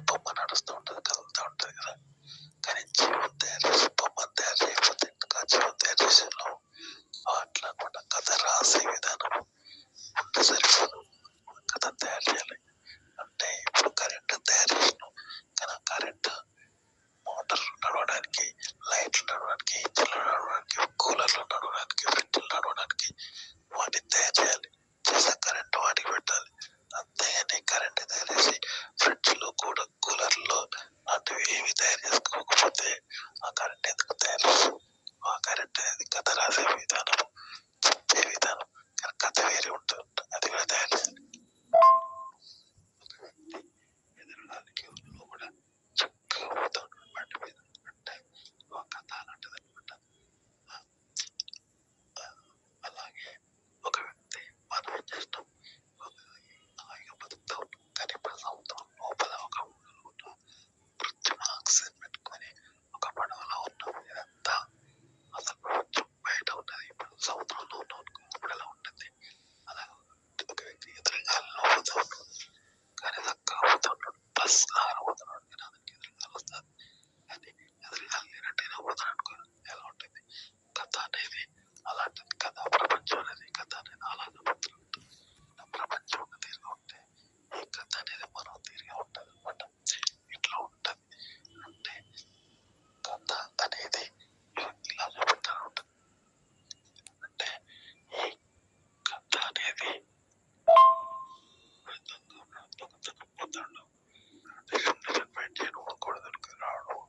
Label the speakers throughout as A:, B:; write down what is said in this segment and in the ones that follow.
A: బొమ్మ నడుస్తూ ఉంటుంది, కదులుతూ ఉంటుంది కదా. కానీ జీవం తయారు చేసి బొమ్మను తయారు చేయకపోతే ఇంకా జీవం తయారు చేసేలో అట్లా అనమాట. కథ రాసే విధానం ఉంటే సరిపోదు, కథ తయారు చేయాలి. అంటే ఇప్పుడు కరెంట్ తయారు చేసినాం, కానీ కరెంట్ మోటార్ నడవడానికి, లైట్లు నడవడానికి, ఇంజిన్లు నడవడానికి, కూలర్లు నడవడానికి, ఫ్రిడ్జ్లు నడవడానికి వాటిని తయారు చేయాలి. చేసే కరెంట్ వాటికి పెట్టాలి. అంతేగాని కరెంట్ తయారు చేసి ఫ్రిడ్జ్లో కూడా కూలర్లో లాంటివి ఏమి తయారు చేసుకోకపోతే ఆ కరెంట్ ఎందుకు తయారు చేస్తాం? ఆ కరెంట్ అనేది కథ రాసే విధానము, చెప్పే విధానం. కానీ కథ వేరే ఉంటుంది, అది కూడా తయారు చేయాలి. ఒక వ్యక్తి ఎదురుగాలికి లోపల చక్కగా పోతాడు బండి మీద, అంటే ఒక కథ అలాంటిది అనమాట. అలాగే ఒక వ్యక్తి మనం ఏం చేస్తాం, హాయిగా బతుకుతా ఉంటాం, కానీ ఇప్పుడు సముద్రం లోపల ఒక ప్రపంచం ఆక్సిజన్ పెట్టుకొని ఒక పడవలో ఉన్నాం. ఇదంతా అసలు ప్రపంచం బయట ఉన్నది, ఇప్పుడు సముద్రంలో ఉన్నాం అనుకో, అప్పుడు ఎలా ఉంటుంది? అలా ఒక వ్యక్తి ఎదురుగాలిలో పోతా ఉన్నాడు, కానీ చక్కగా పోతా ఉన్నాడు, బస్ లాగా పోతున్నాడు, కానీ అతనికి ఎదురుగాలి వస్తుంది. కానీ ఎదురుగాలి లేనట్టయినా పోతాడు అనుకో, ఎలా ఉంటుంది? కథ అనేది అలాంటిది. కథ ప్రపంచం అనేది, కథ అనేది అలాగే పోతున్నట్టు. ప్రపంచం ఒక తీరుగా ఉంటే ఈ కథ అనేది మనం తీరుగా ఉంటుంది అనమాట. ఇట్లా ఉంటుంది. అంటే కథ అనేది ఇలా చూపెడతా ఉంటుంది. అంటే ఈ కథ అనేది పోతాడు, బయట చేయకూడదు రావడం,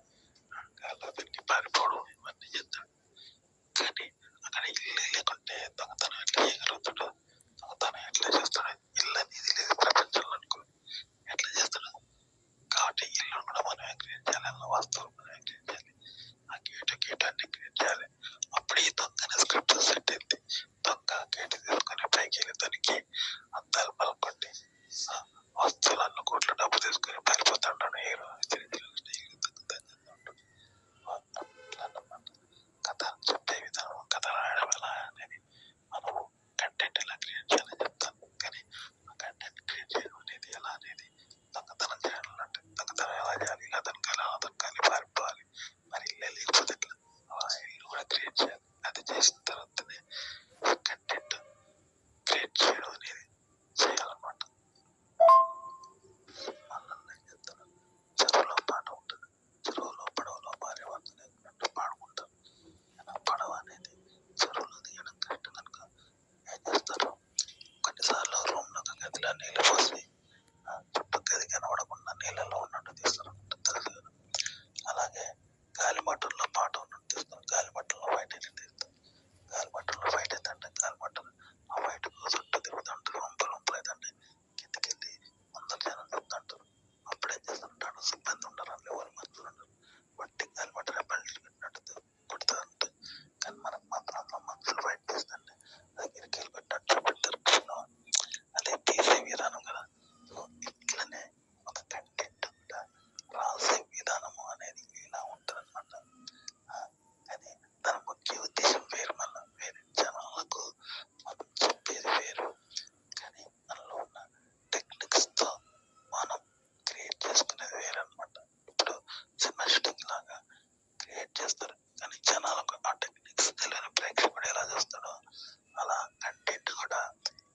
A: అతనికి పారిపోవడం, ఇవన్నీ చేస్తాడు. కానీ అక్కడ ఇల్లు లేకుంటే దొంగతనం ఎట్లా చేయగలుగుతాడు? దొంగతనం ఎట్లా చేస్తాడు? ఇల్లు అనేది లేదు ప్రపంచంలో అనుకో, ఎట్లా చేస్తాడు? కాబట్టి ఇల్లు కూడా మనం క్రియేట్ చేయాలి, అన్న వస్తువులు మనం క్రియేట్ చేయాలి, ఆ గేట్ అన్ని క్రియేట్ చేయాలి. అప్పుడు ఈ దొంగ స్క్రిప్ట్ సెట్ అయింది. దొంగ గేట్ తీసుకొని పైకి వెళ్ళి దానికి అద్దాలు పలుకొట్టి వస్తువులన్నీ కోట్ల డబ్బు తీసుకొని పారిపోతాడు హీరో. కథ చెప్పే విధానం, కథ రాయడం ఎలా అనేది మనము కంటెంట్ ఎలా క్రియేట్ చేయాలని చెప్తాను. కానీ ఆ కంటెంట్ క్రియేట్ చేయడం అనేది ఎలా అనేది దొంగతనం చేయాలంటే దొంగతనం ఎలా చేయాలి, అతనికాలి పారిపోవాలి, మరి ఇల్లే లేకపోతే ఎట్లా? ఆ ఇల్లు కూడా క్రియేట్ చేయాలి. అది చేసిన తర్వాతనే కంటెంట్ క్రియేట్ చేయడం అనేది చేయాలన్నమాట. మళ్ళీ ఏం చెప్తాను, చెరువులో పాట ఉంటుంది, చెరువులో పడవలో భార్య భర్తలు పాడుకుంటారు. పడవ అనేది చెరువులో దిగడం కరెక్ట్ కనుక ఏం చేస్తారు, కొన్నిసార్లు రూమ్ లో గదిలో నీళ్ళు పోసి చుట్టూ గది కనబడకుండా నీళ్ళలో ఉన్నట్టు తీస్తారు, తెలుసు కదా. అలాగే గాలిమటల్లో పాట ఉన్నట్టు తీస్తారు, గాలిమటల్లో బయట తీస్తారు. గాలిమటల్లో బయట అయితే గాలిమటలు ఆ బయటకు చుట్టూ తిరుగుతుంటారు, రొంపలు అయితే కిందకెళ్ళి అందరు జనం చూస్తుంటారు. అప్పుడు ఏం చేస్తుంటాడు, సిబ్బంది ఉండరు, ఎవరు మనుషులు ఉండరు, బట్టి గాలిమటలు బయట పెట్టినట్టు కొడుతూ ఉంటారు. కానీ మనకు మాత్రం మనుషులు బయట తీస్తుంటే దగ్గరికి వెళ్ళి పెట్టినట్టు చూపెడతారు. అదే తీసే విధానం కదా. సో ఇట్లనే ఒక కంటెంట్ కూడా రాసే విధానము అనేది ఇలా ఉంటుంది అనమాట. కానీ దాని ముఖ్య ఉద్దేశం వేరు, మళ్ళీ వేరే జనాలకు మనం చెప్పేది వేరు. కానీ మనలో ఉన్న టెక్నిక్స్ తో మనం క్రియేట్ చేసుకునేది వేరు అనమాట. ఇప్పుడు సినిమా షూటింగ్ లాగా క్రియేట్ చేస్తారు, కానీ జనాలకు ఆ టెక్నిక్స్ తెలియని ప్రేక్షకుడు ఎలా చేస్తాడో అలా కంటెంట్ కూడా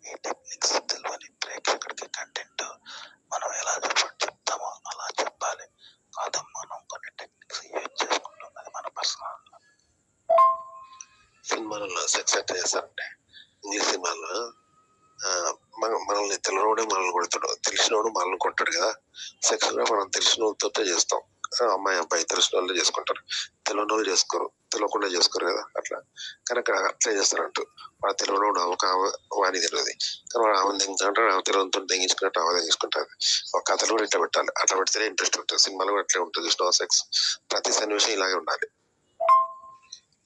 A: ఈ టెక్నిక్స్ తెలియని ప్రేక్షకుడికి కంటెంట్ మనం ఎలా చెప్తామో అలా చెప్పాలి. కాదు మనం కొన్ని టెక్నిక్స్ యూజ్ చేసుకుంటాం, అది మన పర్సనల్. సినిమాలలో సెక్స్ ఎట్లా చేస్తారంటే, ఇంగ్లీష్ సినిమాలో మనల్ని తెలియనోడే మనల్ని కొడతాడు, తెలిసినోడు మనల్ని కొట్టాడు కదా. సెక్స్ కూడా మనం తెలిసిన వాళ్ళతో చేస్తాం, అమ్మాయి అబ్బాయి తెలిసిన వాళ్ళు చేసుకుంటారు, తెలియని వాళ్ళు చేసుకోరు, తెలియకుండా చేసుకోరు కదా అట్లా. కానీ అక్కడ అట్లా చేస్తారంటూ వాడు తెలియనోడు ఒక వాణి తెలియదు, కానీ వాడు ఆమె తెంగుతుంటాడు, ఆమె తెలియతో తెంగించుకున్నట్టు ఆమె తెంగించుకుంటారు. ఒక కథలు కూడా ఇట్లా పెట్టాలి, అట్లా పెడితేనే ఇంట్రెస్ట్ ఉంటుంది. సినిమాలో కూడా అట్లే ఉంటుంది, స్నో సెక్స్ ప్రతి సన్నివేశం ఇలాగే ఉండాలి.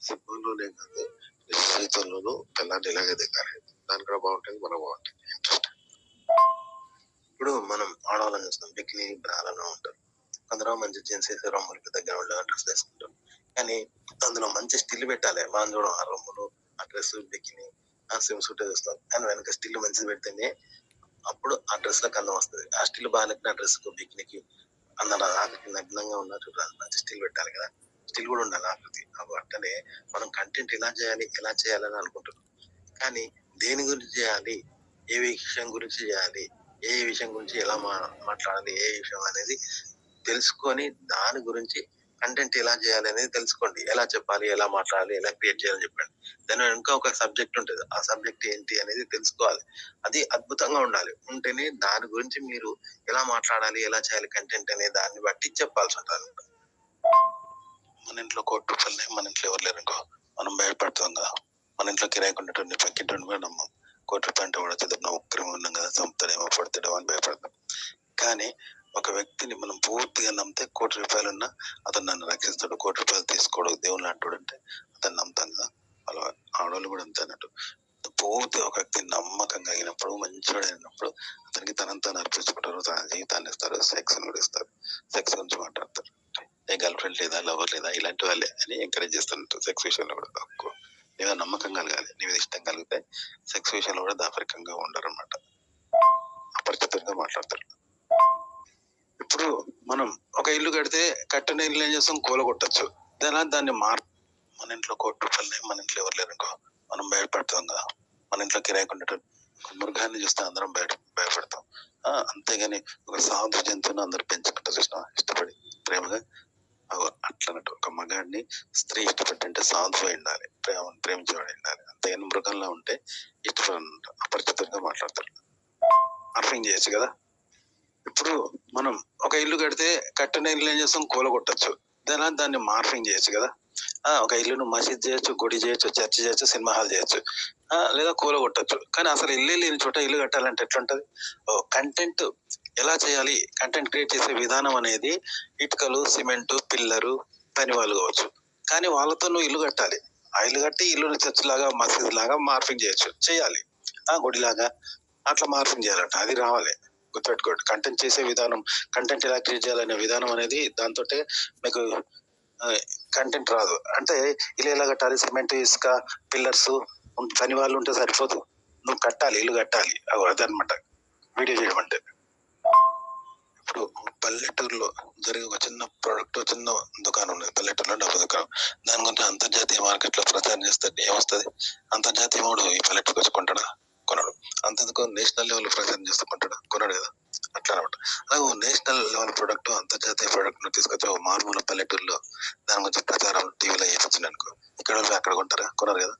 A: సినిమాలోనే కాదు, జీవితంలోనూ పిల్లాన్ని ఇలాగే దిగాలి, దాని కూడా బాగుంటుంది, మనం బాగుంటుంది, ఇంట్రెస్ట్. ఇప్పుడు మనం ఆడవాళ్ళని చూస్తాం, బికినీ బ్రాలను ఉంటారు, అందులో మంచి జీన్స్ వేసే రొమ్ములకి దగ్గర ఉండే డ్రెస్ వేసుకుంటారు. కానీ అందులో మంచి స్టిల్ పెట్టాలి, మనం చూడం ఆ రొమ్ములు, ఆ డ్రెస్, బికినీ, ఆ స్విమ్ సూట్ వేస్తాం, కానీ వెనక స్టిల్ మంచిది పెడితేనే అప్పుడు ఆ డ్రెస్ లకు అందం వస్తుంది. ఆ స్టిల్ బాగాలేక ఆ డ్రెస్ కు బికినీకి అందరు ఆకృతి నగ్నంగా ఉన్నారు, మంచి స్టిల్ పెట్టాలి కదా, స్టిల్ కూడా ఉండాలి ఆకృతి. అట్లనే మనం కంటెంట్ ఎలా చేయాలని అనుకుంటున్నాం, కానీ దేని గురించి చేయాలి, ఏ విషయం గురించి చేయాలి, ఏ విషయం గురించి ఎలా మాట్లాడాలి, ఏ విషయం అనేది తెలుసుకొని దాని గురించి కంటెంట్ ఎలా చేయాలి అనేది తెలుసుకోండి. ఎలా చెప్పాలి, ఎలా మాట్లాడాలి, ఎలా క్రియేట్ చేయాలని చెప్పండి. దాని ఇంకా ఒక సబ్జెక్ట్ ఉంటుంది, ఆ సబ్జెక్ట్ ఏంటి అనేది తెలుసుకోవాలి. అది అద్భుతంగా ఉండాలి. ఉంటేనే దాని గురించి మీరు ఎలా మాట్లాడాలి, ఎలా చేయాలి కంటెంట్ అనే దాన్ని బట్టి చెప్పాల్సి ఉంటుంది. మన ఇంట్లో ₹1,00,00,000 మన ఇంట్లో ఎవరు లేరనుకో, మనం భయపడతాం కదా. మన ఇంట్లో కిరాయికి ఉండేటోడిని పక్కింటోడిని కూడా నమ్మం. ₹1,00,00,000 అంటే కూడా చదువు ఒక్కరి ఉన్నాం కదా, చంపుతాడేమో పడతాడేమో అని భయపడతాం. కానీ ఒక వ్యక్తిని మనం పూర్తిగా నమ్మితే ₹1,00,00,000 ఉన్నా అతను నన్ను రక్షిస్తాడు, ₹1,00,00,000 తీసుకోడు, దేవుని అంటాడు అంటే అతను నమ్ముతాం కదా. అలా ఆడవాళ్ళు కూడా అంతే అన్నట్టు. పూర్తిగా ఒక వ్యక్తి నమ్మకం కలిగినప్పుడు, మంచివాడు అయినప్పుడు అతనికి తనంతా అర్పించుకుంటారు, తన జీవితాన్ని ఇస్తారు, సెక్స్ కూడా ఇస్తారు. సెక్స్ గురించి మాట్లాడతారు. ఏ గర్ల్ ఫ్రెండ్ లేదా, లవర్ లేదా, ఇలాంటి వాళ్ళే అని ఎంకరేజ్ చేస్తుంటారు. సెక్స్ విషయంలో కూడా తక్కువ. నీ మీద నమ్మకం కలగాలి, నీ మీద ఇష్టం కలిగితే సెక్స్ విషయంలో కూడా దాపరికంగా ఉండరు అనమాట, అపరిచితంగా మాట్లాడతారు. ఇప్పుడు మనం ఒక ఇల్లు కడితే కట్టిన ఇల్లు ఏం చేస్తాం, కూలగొట్టచ్చు. దాన్ని మన ఇంట్లో ₹1,00,00,000 మన ఇంట్లో ఎవరు లేరనుకో, మనం భయపడతాం కదా. మన ఇంట్లో కిరాయికి ఉండేటట్టు మృగాన్ని చూస్తే అందరం భయపడతాం. అంతేగాని ఒక సాధు జంతువుని అందరు పెంచుకుంటారు చూసిన, ఇష్టపడి ప్రేమగా. అట్లన్నట్టు ఒక మగాడిని స్త్రీ ఇష్టపడి సాధువు ఉండాలి, ప్రేమించేవాడు ఉండాలి. అంతేగాని మృగంలో ఉంటే ఇష్టపడ అపరిచితంగా మాట్లాడతారు. అర్థం చేయొచ్చు కదా. ఇప్పుడు మనం ఒక ఇల్లు కడితే కట్టిన ఇల్లు ఏం చేస్తాం, కూలగొట్టచ్చు. దాన్ని మార్ఫింగ్ చేయొచ్చు కదా. ఒక ఇల్లును మసీద్ చేయొచ్చు, గుడి చేయొచ్చు, చర్చ్ చేయొచ్చు, సినిమా హాల్ చేయొచ్చు, లేదా కూలగొట్టచ్చు. కానీ అసలు ఇల్లే లేని చోట ఇల్లు కట్టాలంటే ఎట్లుంటది. కంటెంట్ ఎలా చేయాలి, కంటెంట్ క్రియేట్ చేసే విధానం అనేది ఇటుకలు, సిమెంట్, పిల్లరు, పని వాళ్ళు కావచ్చు. కానీ వాళ్ళతో నువ్వు ఇల్లు కట్టాలి. ఆ ఇల్లు కట్టి ఇల్లుని చర్చ్ లాగా, మసీద్ లాగా మార్ఫింగ్ చేయొచ్చు, చేయాలి. గుడిలాగా అట్లా మార్ఫింగ్ చేయాలంట, అది రావాలి. గుర్తుపెట్టుకోండి, కంటెంట్ చేసే విధానం, కంటెంట్ ఎలా క్రియేట్ చేయాలనే విధానం అనేది దాంతో మీకు కంటెంట్ రాదు. అంటే ఇల్లు ఎలా కట్టాలి, సిమెంట్, ఇసుక, పిల్లర్స్, పని వాళ్ళు ఉంటే సరిపోదు, నువ్వు కట్టాలి, ఇల్లు కట్టాలి. అదనమాట వీడియో చేయడం అంటే. ఇప్పుడు పల్లెటూరులో జరిగే ఒక చిన్న ప్రోడక్ట్, చిన్న దుకాణం ఉంది పల్లెటూరులో, డబ్బు దుకాణం. దాని గురించి అంతర్జాతీయ మార్కెట్ లో ప్రచారం చేస్తే ఏమొస్తుంది, అంతర్జాతీయ వాడు ఈ పల్లెటూరుకి వచ్చి కొంటాడా, కొనడు. అంతెందుకు నేషనల్ లెవెల్ ప్రచారం చేస్తూ కొంటాడా, కొనడు కదా. అట్లా అనమాట. అలాగే నేషనల్ లెవెల్ ప్రొడక్ట్, అంతర్జాతీయ ప్రొడక్ట్ ను తీసుకొచ్చి ఒక మారుమూల పల్లెటూరులో దాని గురించి ప్రచారం టీవీలో వేయించింది అనుకో, ఇక్కడ వాళ్ళు అక్కడ కొంటారా, కొనరు కదా.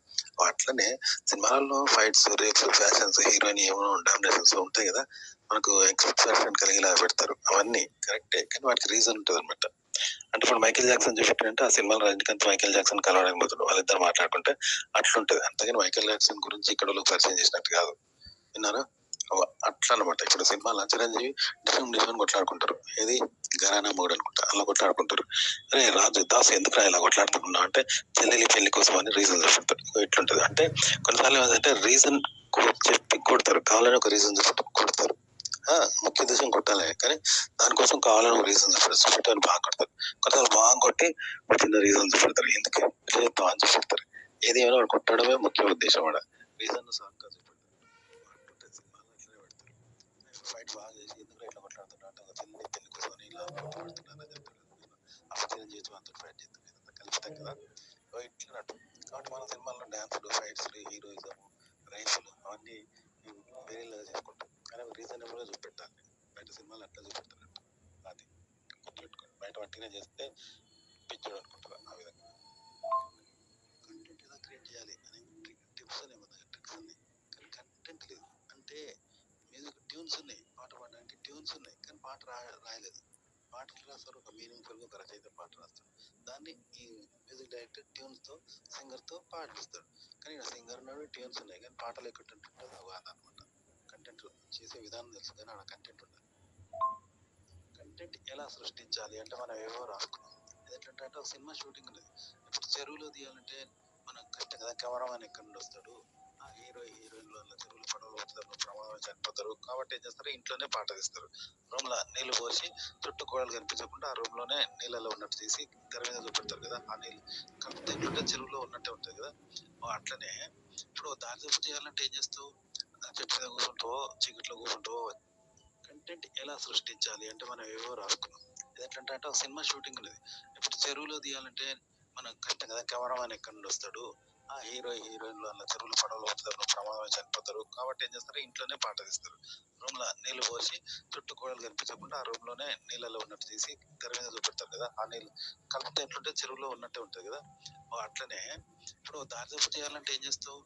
A: అట్లనే సినిమాలలో ఫైట్స్, రేప్స్, ఫ్యాషన్స్, హీరోయిన్ ఏమో డామినేషన్స్ ఉంటాయి కదా, మనకు ఎక్స్పెక్టేషన్ కలిగేలా పెడతారు. అవన్నీ కరెక్టే, కానీ వాటికి రీజన్ ఉంటుంది అనమాట. అంటే ఇప్పుడు మైకేల్ జాక్సన్ చూపెట్టారంటే ఆ సినిమాలో రజనీకాంత్ మైకేల్ జాక్సన్ కలవడానికి పోతాడు, వాళ్ళిద్దరు మాట్లాడుకుంటే అట్లుంటది. అంతేగాని మైకేల్ జాక్సన్ గురించి ఇక్కడ వాళ్ళకి పరిచయం చేసినట్టు కాదు. విన్నారా. అట్లా అనమాట. ఇప్పుడు సినిమాలో చిరంజీవి డిఫరెంట్ కొట్లాడుకుంటారు, ఏది గరానా మూడు అనుకుంటా, అలా కొట్లాడుకుంటారు. అరే రాజు దాస్ ఎందుకు ఇలా కొట్లాడుతున్నావు అంటే చెల్లెలి పెళ్లి కోసం అని రీజన్ చెప్తారు. ఇట్లుంటది. అంటే కొన్నిసార్లు ఏమంటే రీజన్ చెప్పి కొడతారు, కావాలని ఒక రీజన్ చెప్పి కొడతారు. ముఖ్య ఉద్దేశం కొట్టాలి, కానీ దానికోసం కావాలని ఒక రీజన్ చెప్పారు, బాగా కొడతారు. కొన్నిసార్లు బాగా కొట్టి ఒక చిన్న రీజన్ చెప్పడతారు, ఎందుకు చేద్దాం అని చెప్పడతారు. ఏది ఏమైనా వాడు కొట్టడమే ముఖ్య ఉద్దేశం. వాడ రీజన్ సాగా చెప్పారు. ఫైట్ బాగా చేసి ఎందుకు ఇట్లా కొట్లాడుతున్నా అంటే ఒక చిన్న పెళ్లి కోసం ఇలా కొట్లాడుతున్నారని చెప్తాడు. అసలు జీవితం అంతా ఫైట్ చేస్తారు, ఇదంతా కలుపుతాం కదా ఇట్లా. కాబట్టి మన సినిమాల్లో డాన్సులు, ఫైట్స్, హీరోయిజం, రైఫులు అవన్నీ వేరేలాగా చేసుకుంటాం, కానీ రీజనబుల్ గా చూపెట్టాలి. బయట సినిమాలు అట్లా చూపెడతారంట, అది గుర్తుపెట్టుకోండి. బయట వట్టిగా చేస్తే పిచ్చోడు అనుకుంటారు. ఆ విధంగా కంటెంట్ ఎలా క్రియేట్ చేయాలి అనే టిప్స్ అనే ట్రిక్స్ ఉన్నాయి, కానీ కంటెంట్ లేదు. అంటే మ్యూజిక్ ట్యూన్స్ ఉన్నాయి, పాట పాడడానికి ట్యూన్స్ ఉన్నాయి, కానీ పాట రాయలేదు. పాటలు రాస్తారు, ఒక మీనింగ్ఫుల్ గా ఒక రచయిత పాట రాస్తాడు, దాన్ని ఈ మ్యూజిక్ డైరెక్టర్ ట్యూన్స్ తో, సింగర్ తో పాడిస్తాడు. కానీ ఇక్కడ సింగర్ ఉన్నాడు, ట్యూన్స్ ఉన్నాయి, కానీ పాటలు ఎక్కడుంటుంది అనమాట. కంటెంట్ చేసే విధానం తెలుసు, కానీ ఆడ కంటెంట్ ఉండాలి. కంటెంట్ ఎలా సృష్టించాలి అంటే మనం ఏవో రాసుకున్నాం. ఎట్లంటే ఒక సినిమా షూటింగ్ ఉన్నది, ఇప్పుడు చెరువులో తీయాలంటే మనం కష్టం కదా, కెమెరామెన్ ఎక్కడి నుండి వస్తాడు, హీరోయిన్లు అలా చెరువులు పడవలు వస్తారు, ప్రమాదం చనిపోతారు. కాబట్టి ఏం చేస్తారు, ఇంట్లోనే పాట తీస్తారు. రూమ్ లో నీళ్లు పోసి చుట్టూ గోడలు కనిపించకుండా ఆ రూమ్ లోనే నీళ్ళలో ఉన్నట్టు తీసి తెర మీద చూపెడతారు కదా. ఆ నీళ్ళు కాకపోతే ఎట్లుంటే చెరువులో ఉన్నట్టే ఉంటుంది కదా. అట్లనే ఇప్పుడు దారి చూపు చేయాలంటే ఏం చేస్తావు, చెట్టు మీద కూర్చుంటావో, చీకట్లో కూర్చుంటావో, కంటెంట్ ఎలా సృష్టించాలి అంటే మనం ఏవో రాసుకున్నాం. ఎట్లంటే అంటే ఒక సినిమా షూటింగ్ ఉన్నది. ఇప్పుడు చెరువులో తీయాలంటే మనం కష్టం కదా. కెమెరామెన్ ఎక్కడి నుండి వస్తాడు? ఆ హీరో హీరోయిన్లు అలా చెరువులు పడవలు పోతారు, ప్రమాదం చనిపోతారు. కాబట్టి ఏం చేస్తారు, ఇంట్లోనే పాట తీస్తారు. రూమ్ లో నీళ్లు పోసి చుట్టూ కోడలు కనిపించకుండా ఆ రూమ్ లోనే నీళ్ళలో ఉన్నట్టు తీసి తెర మీద చూపెడతారు కదా. ఆ నీళ్ళు కలిపితే ఎట్లుంటే చెరువులో ఉన్నట్టే ఉంటుంది కదా. అట్లనే ఇప్పుడు దారి తప్పు చేయాలంటే ఏం చేస్తావు?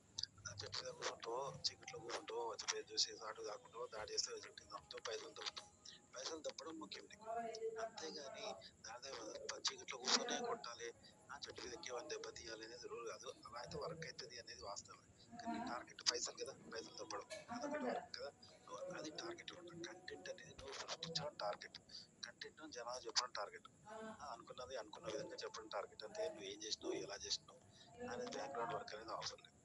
A: చెట్టు మీద కూర్చుంటావో, చీకట్లో కూర్చుంటావో, వచ్చి పేరు చూసి దాడు కాకుండా దాడి చేస్తే చెట్టు తప్పుతావు, పైసలు తప్పుతావు. పైసలు తప్పడం ముఖ్యం నీకు. అంతేగాని చీకట్లో కూర్చొని కొట్టాలి, ఆ చెట్టు మీద ఎక్కేవాడిని దెబ్బ తీయాలి అనేది రూల్ కాదు. అలా అయితే వర్క్ అవుతుంది అనేది వాస్తవం. కానీ టార్గెట్ పైసలు కదా, పైసలు తప్పడం అదొకటి వర్క్ కదా. అది టార్గెట్ అనమాట. కంటెంట్ అనేది నువ్వు సృష్టించడం టార్గెట్. కంటెంట్ జనాలు చెప్పడం టార్గెట్. అనుకున్నది అనుకున్న విధంగా చెప్పడం టార్గెట్. అంతే నువ్వు ఏం చేసినావు, ఎలా చేసినావు అనేది బ్యాక్గ్రౌండ్ వర్క్ అనేది అవసరం లేదు.